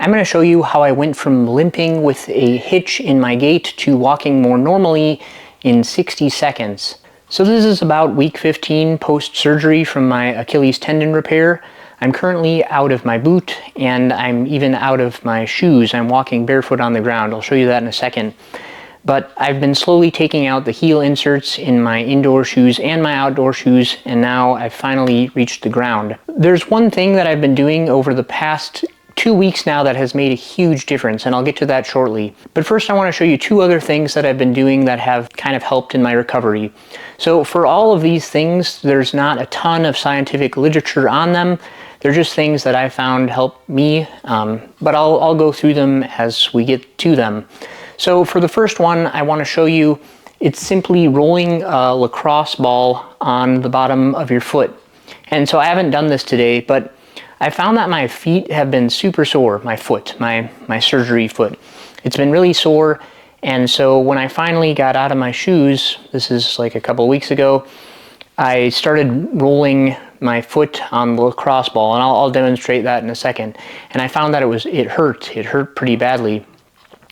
I'm going to show you how I went from limping with a hitch in my gait to walking more normally in 60 seconds. So this is about week 15 post-surgery from my Achilles tendon repair. I'm currently out of my boot and I'm even out of my shoes. I'm walking barefoot on the ground. I'll show you that in a second. But I've been slowly taking out the heel inserts in my indoor shoes and my outdoor shoes, and now I've finally reached the ground. There's one thing that I've been doing over the past 2 weeks now that has made a huge difference, and I'll get to that shortly. But first I want to show you 2 other things that I've been doing that have kind of helped in my recovery. So for all of these things, there's not a ton of scientific literature on them. They're just things that I found help me, but I'll go through them as we get to them. So for the first one, I want to show you, it's simply rolling a lacrosse ball on the bottom of your foot. And so I haven't done this today, but I found that my feet have been super sore, my foot, my surgery foot. It's been really sore, and so when I finally got out of my shoes, this is like a couple of weeks ago, I started rolling my foot on the lacrosse ball, and I'll demonstrate that in a second. And I found that it hurt pretty badly.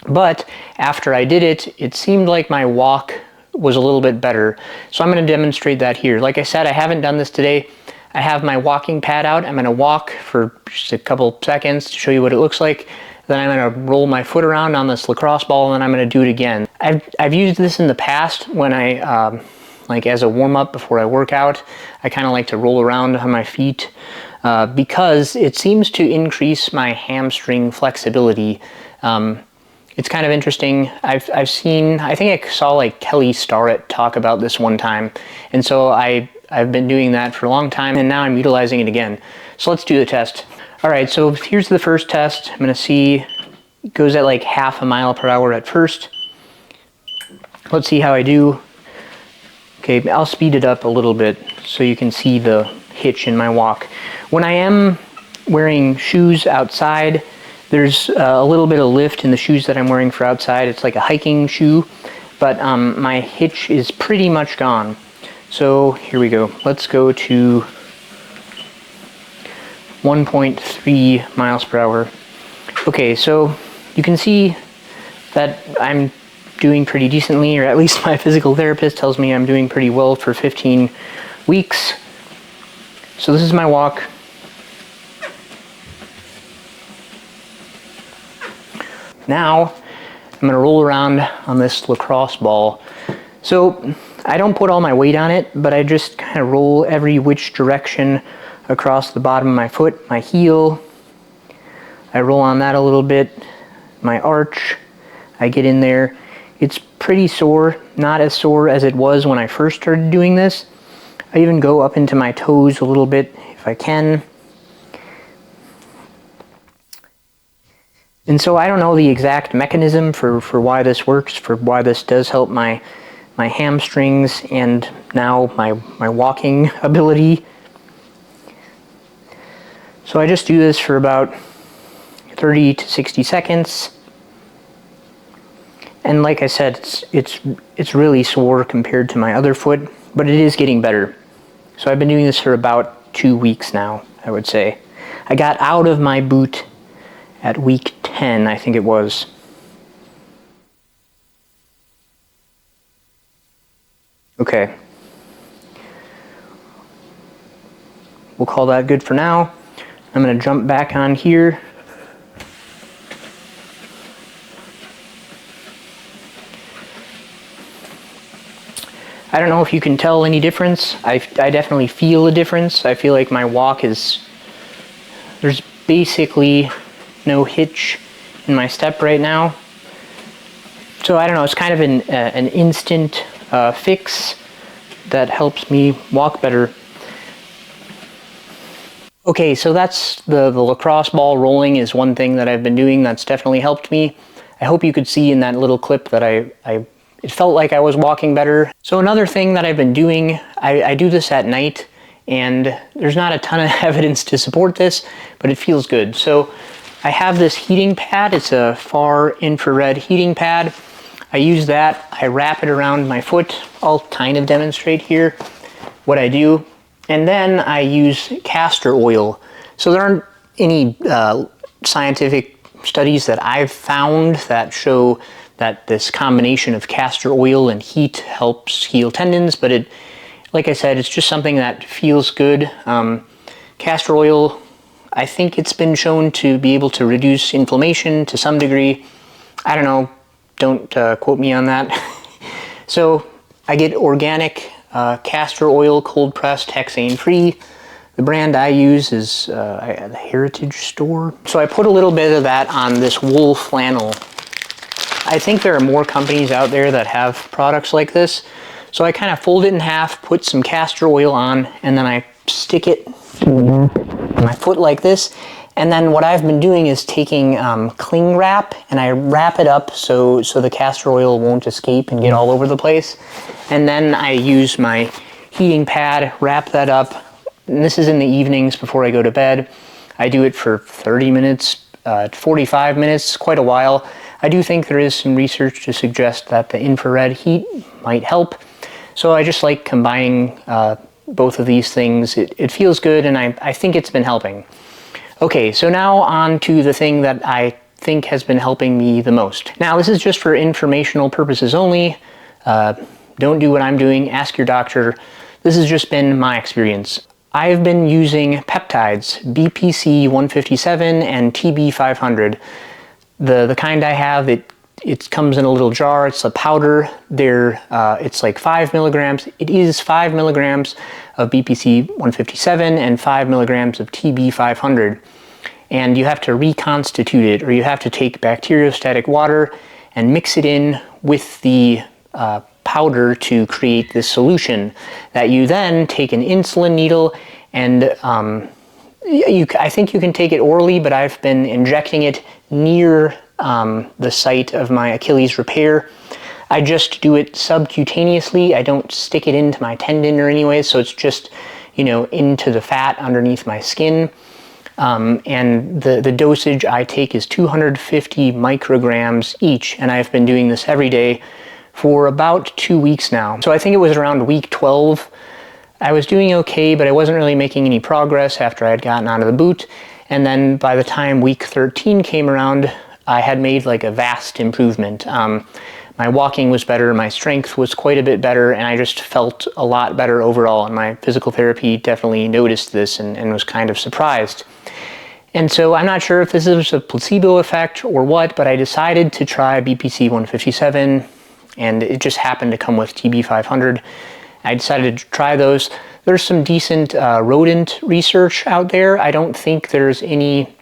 But after I did it, it seemed like my walk was a little bit better. So I'm going to demonstrate that here. Like I said, I haven't done this today. I have my walking pad out. I'm going to walk for just a couple seconds to show you what it looks like. Then I'm going to roll my foot around on this lacrosse ball, and then I'm going to do it again. I've used this in the past when I, like as a warm-up before I work out. I kind of like to roll around on my feet because it seems to increase my hamstring flexibility. It's kind of interesting. I've seen, I think I saw like Kelly Starrett talk about this one time. And so I've been doing that for a long time, and now I'm utilizing it again. So let's do the test. All right, so here's the first test. I'm gonna see, it goes at like half a mile per hour at first. Let's see how I do. Okay, I'll speed it up a little bit so you can see the hitch in my walk. When I am wearing shoes outside, there's a little bit of lift in the shoes that I'm wearing for outside. It's like a hiking shoe, but my hitch is pretty much gone. So here we go. Let's go to 1.3 miles per hour. Okay, so you can see that I'm doing pretty decently, or at least my physical therapist tells me I'm doing pretty well for 15 weeks. So this is my walk. Now, I'm going to roll around on this lacrosse ball. So, I don't put all my weight on it, but I just kind of roll every which direction across the bottom of my foot, my heel. I roll on that a little bit, my arch. I get in there. It's pretty sore, not as sore as it was when I first started doing this. I even go up into my toes a little bit if I can. And so I don't know the exact mechanism for why this works, for why this does help my hamstrings and now my walking ability. So I just do this for about 30 to 60 seconds. And like I said, it's really sore compared to my other foot, but it is getting better. So I've been doing this for about 2 weeks now, I would say. I got out of my boot at week 10, I think it was. Okay. We'll call that good for now. I'm going to jump back on here. I don't know if you can tell any difference. I definitely feel a difference. I feel like my walk is, there's basically no hitch in my step right now. So I don't know, it's kind of an instant fix that helps me walk better. Okay, so that's the lacrosse ball rolling is one thing that I've been doing that's definitely helped me. I hope you could see in that little clip that it felt like I was walking better. So another thing that I've been doing, I do this at night, and there's not a ton of evidence to support this, but it feels good. So I have this heating pad. It's a far infrared heating pad. I use that. I wrap it around my foot. I'll kind of demonstrate here what I do. And then I use castor oil. So there aren't any scientific studies that I've found that show that this combination of castor oil and heat helps heal tendons, but like I said, it's just something that feels good. Castor oil, I think it's been shown to be able to reduce inflammation to some degree. I don't know, don't quote me on that. So I get organic castor oil, cold pressed, hexane free. The brand I use is at the Heritage Store. So I put a little bit of that on this wool flannel. I think there are more companies out there that have products like this. So I kind of fold it in half, put some castor oil on, and then I stick it on my foot like this. And then what I've been doing is taking cling wrap, and I wrap it up so the castor oil won't escape and get all over the place. And then I use my heating pad, wrap that up. And this is in the evenings before I go to bed. I do it for 30 minutes, 45 minutes, quite a while. I do think there is some research to suggest that the infrared heat might help. So I just like combining both of these things. It feels good, and I think it's been helping. Okay, so now on to the thing that I think has been helping me the most. Now, this is just for informational purposes only. Don't do what I'm doing, ask your doctor. This has just been my experience. I've been using Peptides, BPC 157 and TB 500. The kind I have, it comes in a little jar. It's a powder. It's like 5 milligrams. It is 5 milligrams of BPC 157 and 5 milligrams of TB 500. And you have to reconstitute it, or you have to take bacteriostatic water and mix it in with the powder to create this solution that you then take an insulin needle and I think you can take it orally, but I've been injecting it near the site of my Achilles repair. I just do it subcutaneously. I don't stick it into my tendon or anyways, so it's just, into the fat underneath my skin. And the dosage I take is 250 micrograms each, and I've been doing this every day for about 2 weeks now. So I think it was around week 12. I was doing okay, but I wasn't really making any progress after I had gotten out of the boot. And then by the time week 13 came around, I had made like a vast improvement. My walking was better, my strength was quite a bit better, and I just felt a lot better overall. And my physical therapy definitely noticed this and was kind of surprised. And so I'm not sure if this is a placebo effect or what, but I decided to try BPC 157, and it just happened to come with TB 500. I decided to try those. There's some decent rodent research out there. I don't think there's any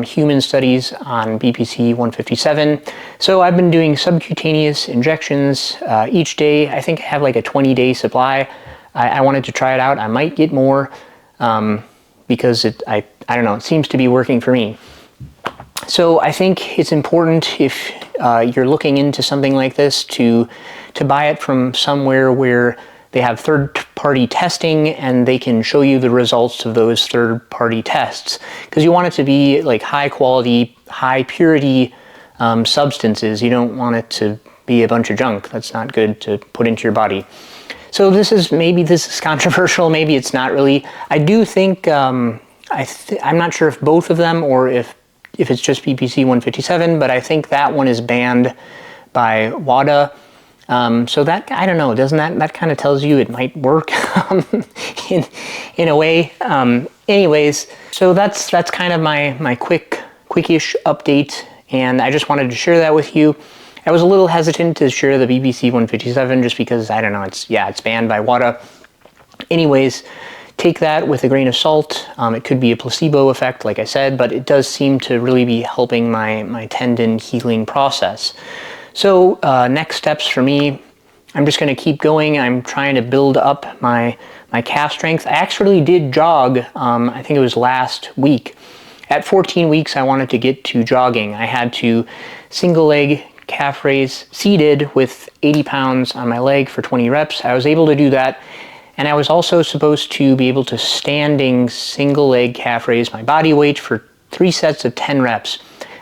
human studies on BPC 157. So I've been doing subcutaneous injections each day. I think I have like a 20-day supply. I wanted to try it out. I might get more because I don't know, it seems to be working for me. So I think it's important, if you're looking into something like this, to buy it from somewhere where they have third-party testing and they can show you the results of those third-party tests. Because you want it to be like high-quality, high-purity substances. You don't want it to be a bunch of junk. That's not good to put into your body. So maybe this is controversial, maybe it's not really. I do think, I'm not sure if both of them or if it's just BPC 157, but I think that one is banned by WADA. So that, I don't know, doesn't that kind of tells you it might work in a way. Anyways, so that's kind of my quickish update, and I just wanted to share that with you. I was a little hesitant to share the BPC 157 just because, I don't know, it's banned by WADA. Anyways, take that with a grain of salt. It could be a placebo effect, like I said, but it does seem to really be helping my tendon healing process. So next steps for me, I'm just going to keep going. I'm trying to build up my calf strength. I actually did jog, I think it was last week. At 14 weeks, I wanted to get to jogging. I had to single leg calf raise seated with 80 pounds on my leg for 20 reps. I was able to do that. And I was also supposed to be able to standing single leg calf raise my body weight for 3 sets of 10 reps.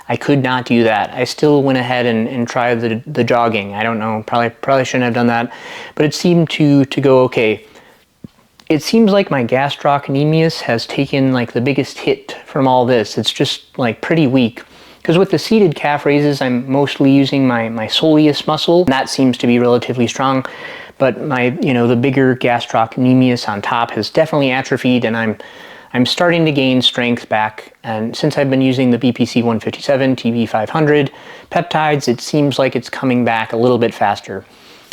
I could not do that. I still went ahead and tried the jogging. I don't know, probably shouldn't have done that, but it seemed to go okay. It seems like my gastrocnemius has taken like the biggest hit from all this. It's just like pretty weak. Because with the seated calf raises, I'm mostly using my soleus muscle. That seems to be relatively strong, but my, the bigger gastrocnemius on top has definitely atrophied, and I'm starting to gain strength back. And since I've been using the BPC 157, TB 500 peptides, it seems like it's coming back a little bit faster.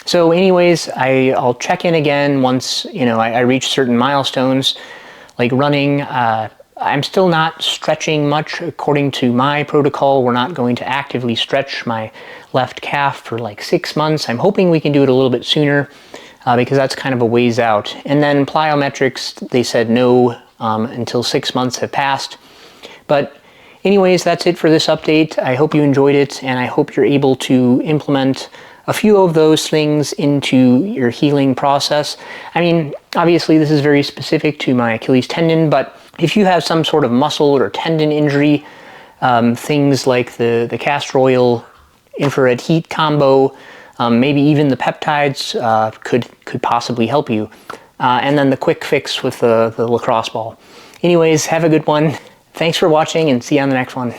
So anyways, I'll check in again once, I reach certain milestones, like running. I'm still not stretching much according to my protocol. We're not going to actively stretch my left calf for like 6 months. I'm hoping we can do it a little bit sooner because that's kind of a ways out. And then plyometrics, they said no until 6 months have passed. But anyways, that's it for this update. I hope you enjoyed it, and I hope you're able to implement a few of those things into your healing process. I mean, obviously this is very specific to my Achilles tendon, but if you have some sort of muscle or tendon injury, things like the castor oil infrared heat combo, maybe even the peptides could possibly help you. And then the quick fix with the lacrosse ball. Anyways, have a good one. Thanks for watching, and see you on the next one.